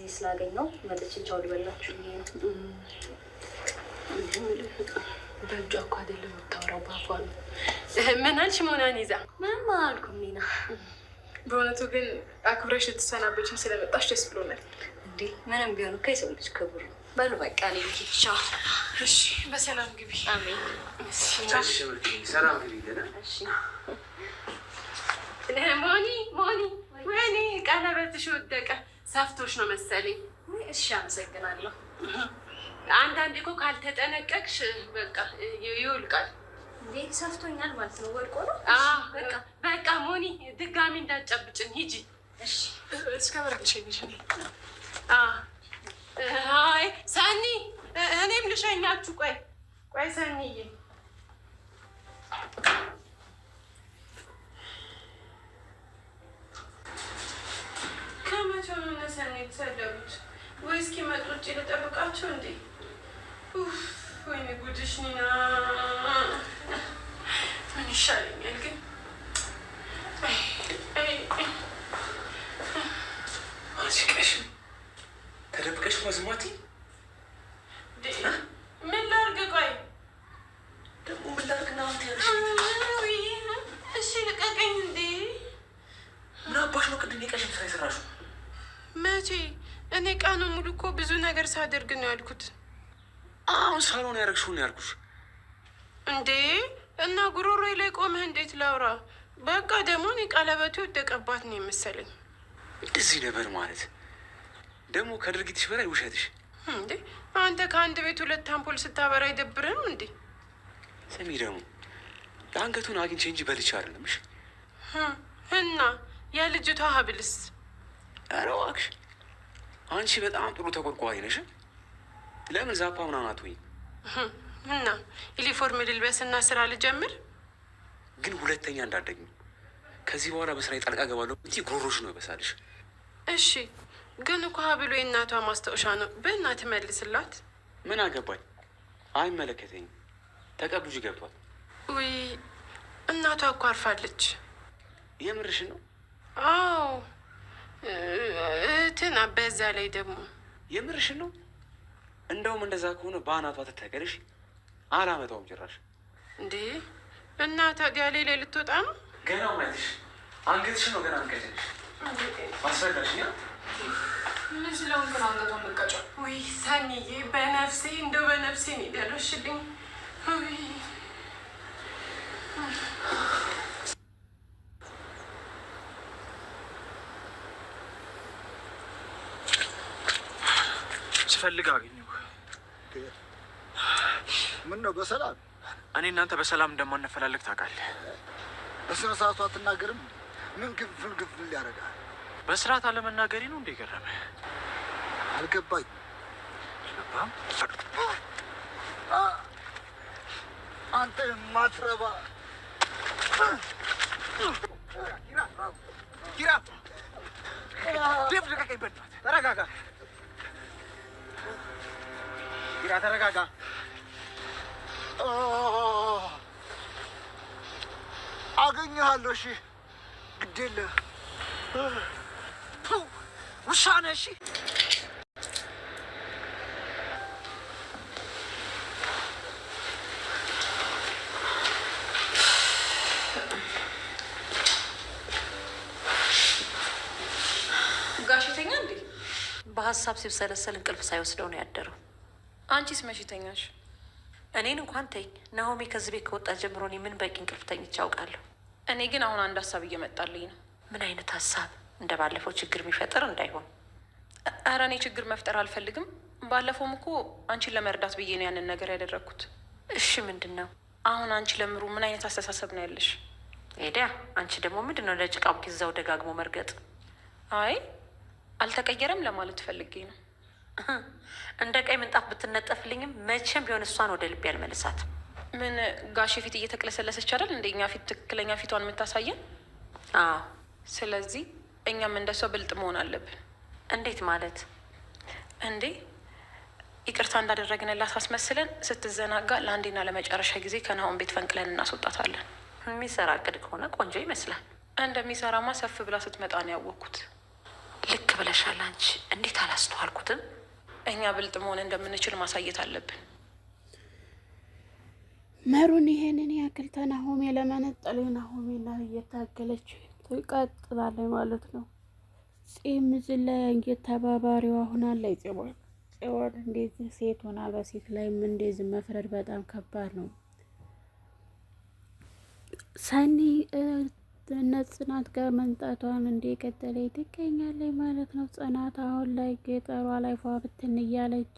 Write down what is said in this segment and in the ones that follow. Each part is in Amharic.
እዚህ ስላገኘው መጥቼ ቻው ልበላችሁ ብዬ ነው። በእጇ እኮ አይደለም የምታወራው ባፏ ነው። ምን አልሽ ሞናን ይዛ? ምንም አላልኩም ኒና። በእውነቱ ግን አክብረሽ ልትሰናበችኝ ስለመጣሽ ደስ ብሎናል። እንዴ ምንም ቢሆን እኮ የሰው ልጅ ክቡር ነው። በሉ በቃ እኔ ልሂድ። ቻው። እሺ በሰላም ግቢ። አሜን። ሰላም ግቢ። እሺ ሞኒ ወይኔ ቀለበትሽ ወደቀ። ሰፍቶሽ ነው መሰለኝ። እሺ አመሰግናለሁ። አንዳንዴ እኮ ካልተጠነቀቅሽ በቃ ይውልቃል። እንዴ ሰፍቶኛል ማለት ነው? ወድቆ ነው? በቃ ሞኒ ድጋሚ እንዳትጨብጭን ሂጂ። እሺ እስከ በርግሸኝሽ። አይ ሰኒ እኔም ልሸኛችሁ። ቆይ ሰኒዬ ከመቼው ነው እነ ሰኒ የተሰደቡት? ወይ እስኪመጡ ውጭ ልጠብቃቸው እንዴ? ወይኔ ጉድሽ ኒና። ምን ይሻለኛል ግን? አንቺ ቀሽም ተደብቀሽ ማዝማቲ ምን ላድርግ? ቆይ ደግሞ ምን ላድርግ ነው አንተ ያለሽ? እሺ ልቀቀኝ እንዴ! ምን አባሽ ነው ቅድም የቀሽም ስራ የሰራሽው? መቼ? እኔ ቀኑን ሙሉ እኮ ብዙ ነገር ሳደርግ ነው ያልኩት። አሁን ሳሎን ያደረግሽው ነው ያልኩሽ እንዴ። እና ጉሮሮዬ ላይ ቆመህ እንዴት ላውራ? በቃ ደግሞ እኔ ቀለበቱ ወደቀባት ነው የመሰለኝ። እንደዚህ ነበር ማለት ደግሞ ከድርጊትሽ በላይ ውሸትሽ። እንዴ አንተ ከአንድ ቤት 2 አምፖል ስታበራ አይደብርህም እንዴ? ስሚ ደግሞ የአንገቱን አግኝቼ እንጂ በልቼ አይደለም። እሺ እና የልጅቷ ሀብልስ? ኧረ እባክሽ አንቺ በጣም ጥሩ ተቆርቋሪ ነሽ። ለምን ዛፓ ምናምን አትሆኝም? እና ዩኒፎርም ልልበስና ስራ ልጀምር። ግን ሁለተኛ እንዳትደግሚ። ከዚህ በኋላ በስራ ጣልቃ ገባለሁ እንጂ ጉሮሮሽ ነው ይበሳልሽ። እሺ ግን እኮ ሀብሉ የእናቷ ማስታወሻ ነው። በእናትህ መልስላት። ምን አገባኝ? አይመለከተኝም። ተቀብጁ ገብቷል። ውይ እናቷ እኮ አርፋለች። የምርሽ ነው? አዎ እህትና በዛ ላይ ደግሞ የምርሽ ነው? እንደውም እንደዛ ከሆነ በአናቷ ትተገርሽ። አላመጣውም ጭራሽ። እንዴ እና ታዲያ ሌላ ልትወጣ ነው? ገና ማለትሽ አንገትሽ ነው ገና አንገትሽ ማስረዳሽ ያ ምን ስለሆንክ ነው አንገቷን በቃጫው? ውይ ሰኒዬ በነፍሴ እንደው በነፍሴ ነው የደረስሽልኝ። ስፈልግ አገኘሁ። ምን ነው በሰላም? እኔ እናንተ በሰላም እንደማንፈላለግ ታውቃለህ። በስነ ስርዓቱ አትናገርም? ምን ግፍል ያደርጋል? በስርዓት አለመናገሬ ነው እንደ ገረመህ? አልገባኝ። አንተ ማትረባ ኪራ ዴቭ ልቀቀኝ፣ በእናትህ ተረጋጋ። ኪራ ተረጋጋ። አገኘሃለሁ። እሺ ግድ የለህም። ውሻ ነህ። እሺ ጋሽተኛ እንዴ? በሀሳብ ሲብሰለሰል እንቅልፍ ሳይወስደው ነው ያደረው። አንቺስ መቼ ተኛሽ? እኔን እንኳን ተይኝ። ናሆሜ ከዚህ ቤት ከወጣ ጀምሮ እኔ ምን በቂ እንቅልፍ ተኝቼ አውቃለሁ? እኔ ግን አሁን አንድ ሀሳብ እየመጣልኝ ነው። ምን አይነት ሀሳብ? እንደ ባለፈው ችግር የሚፈጥር እንዳይሆን። ኧረ እኔ ችግር መፍጠር አልፈልግም። ባለፈውም እኮ አንቺን ለመርዳት ብዬ ነው ያንን ነገር ያደረግኩት። እሺ ምንድን ነው? አሁን አንቺ ለምሩ ምን አይነት አስተሳሰብ ነው ያለሽ? ሄዲያ አንቺ ደግሞ ምንድን ነው ለጭቃው ጊዛው ደጋግሞ መርገጥ? አይ አልተቀየረም ለማለት ፈልጌ ነው። እንደ ቀይ ምንጣፍ ብትነጠፍልኝም መቼም ቢሆን እሷን ወደ ልቤ ያልመልሳት። ምን ጋሼ ፊት እየተቅለሰለሰች አይደል እንደ እኛ ፊት ትክክለኛ ፊቷን የምታሳየን? አዎ። ስለዚህ እኛም እንደሷ ብልጥ መሆን አለብን። እንዴት ማለት? እንዴ ይቅርታ እንዳደረግንላት አስመስለን ስትዘናጋ ለአንዴና ለመጨረሻ ጊዜ ከናሆም ቤት ፈንቅለን እናስወጣታለን። የሚሰራ እቅድ ከሆነ ቆንጆ ይመስላል። እንደሚሰራማ ሰፍ ብላ ስትመጣ ነው ያወቅኩት። ልክ ብለሻል። አንቺ እንዴት አላስተዋልኩትም? እኛ ብልጥ መሆን እንደምንችል ማሳየት አለብን። መሩን ይሄንን ያክል ተናሆሜ ለመነጠል ናሆሜና እየታገለች ትቀጥላለች ማለት ነው። ጺም ዝላይ እንጌት ተባባሪዋ ሆናለች። ጽዮን እንደዚህ ሴት ሆና በሴት ላይም እንደዚህ መፍረድ በጣም ከባድ ነው። ሰኒ ጽናት ጋር መምጣቷን እንደቀጠለ ትገኛለች ማለት ነው። ጽናት አሁን ላይ ገጠሯ ላይ ፏ ብትን እያለች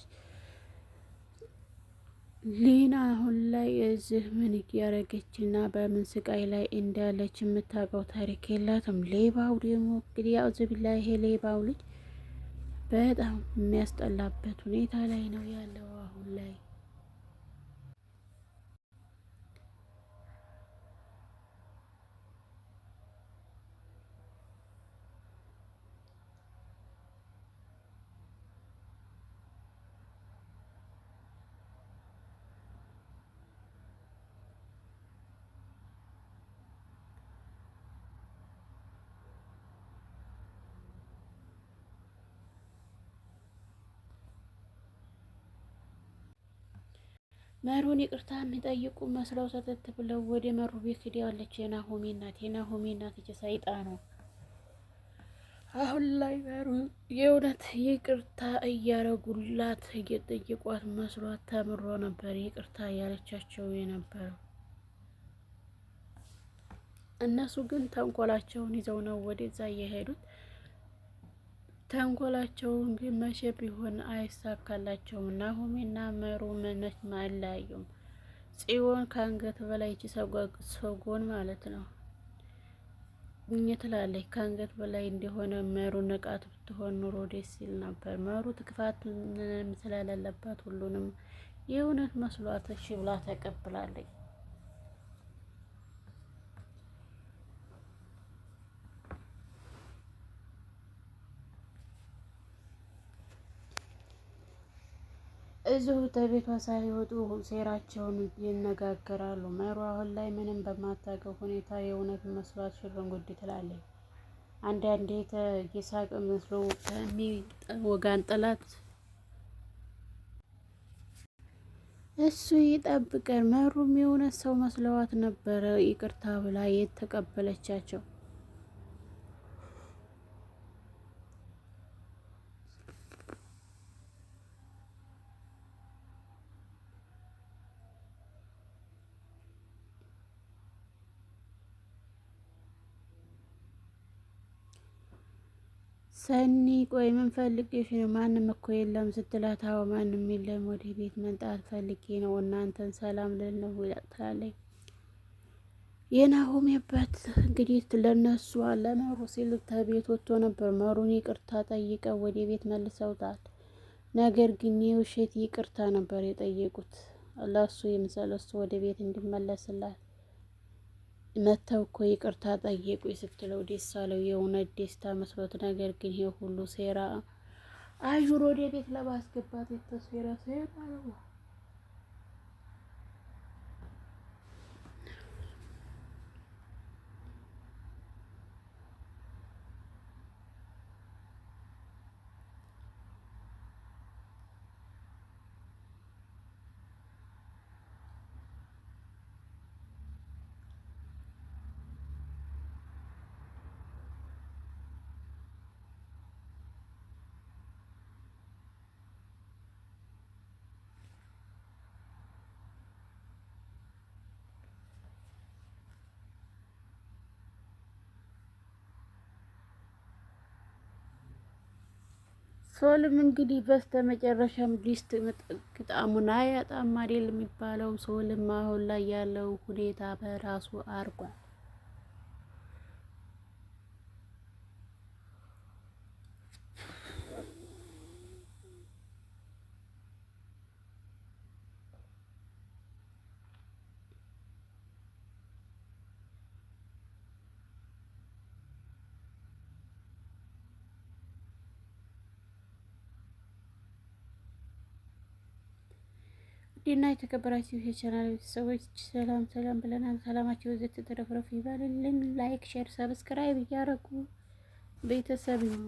ሊና አሁን ላይ እዚህ ምን እያረገች እና በምን ስቃይ ላይ እንዳለች የምታውቀው ታሪክ የላትም። ሌባው ደግሞ እንግዲህ ያው ዝብላ ይሄ ሌባው ልጅ በጣም የሚያስጠላበት ሁኔታ ላይ ነው ያለው አሁን ላይ። መሩን ይቅርታ የሚጠይቁ መስለው ሰተት ብለው ወደ መሩ ቤት ሄደዋለች። የናሆሜ እናት ሰይጣ ነው። አሁን ላይ መሩ የእውነት ይቅርታ እያረጉላት እየጠየቋት መስሏት ተምሮ ነበር ይቅርታ እያለቻቸው የነበረው። እነሱ ግን ተንኮላቸውን ይዘው ነው ወደዛ እየሄዱት። ተንኮላቸውን ግን መቼ ቢሆን አይሳካላቸውም። ናሆሜና መሩ ምንች አይለያዩም። ጽዮን ከአንገት በላይ ሰጎን ማለት ነው ትላለች። ከአንገት በላይ እንደሆነ መሩ ንቃት ብትሆን ኑሮ ደስ ይል ነበር። መሩ ትክፋት ምንም ስለሌለባት ሁሉንም የእውነት መስሏት እሺ ብላ ተቀብላለች። እዚሁ ተቤቷ ሳይወጡ ሴራቸውን ይነጋገራሉ። መሩ አሁን ላይ ምንም በማታውቀው ሁኔታ የእውነት መስሏት ሽርንጉድ ትላለች። አንዳንዴ የሳቅ መስሎ ከሚወጋን ጥላት እሱ ይጠብቀን። መሩም የእውነት ሰው መስለዋት ነበረ ይቅርታ ብላ የተቀበለቻቸው። ሰኒ ቆይ ምን ፈልጌሽ ነው? ማንም እኮ የለም ስትላት፣ አዎ ማንም የለም ወደ ቤት መምጣት ፈልጌ ነው እናንተን ሰላም ልል ነው ትላለች። የናሆሜ አባት እንግዲህ ለነሱ ለመሩ ሲል ከቤት ወጥቶ ነበር። መሩን ይቅርታ ጠይቀው ወደ ቤት መልሰውታል። ነገር ግን የውሸት ይቅርታ ነበር የጠየቁት ለሱ የምሰለሱ ወደ ቤት እንዲመለስላት መተው እኮ ይቅርታ ጠየቁ ስትለው ደስ አለው። የእውነት ደስታ መስሎት፣ ነገር ግን ይሄ ሁሉ ሴራ አዩር ወደ ቤት ለማስገባት የተሴራ ሴራ ነው። ሶልም እንግዲህ በስተመጨረሻም ሊስት ግጣሙን አያጣም አይደል የሚባለው። ሶልም አሁን ላይ ያለው ሁኔታ በራሱ አርጓል። ዲና የተከበራችሁ የቻናል ቤተሰቦች ሰላም ሰላም ብለናል። ሰላማችሁ ወዘት ተረፍረፍ ይበልልን። ላይክ፣ ሼር፣ ሰብስክራይብ እያደረጉ ቤተሰብ ነው።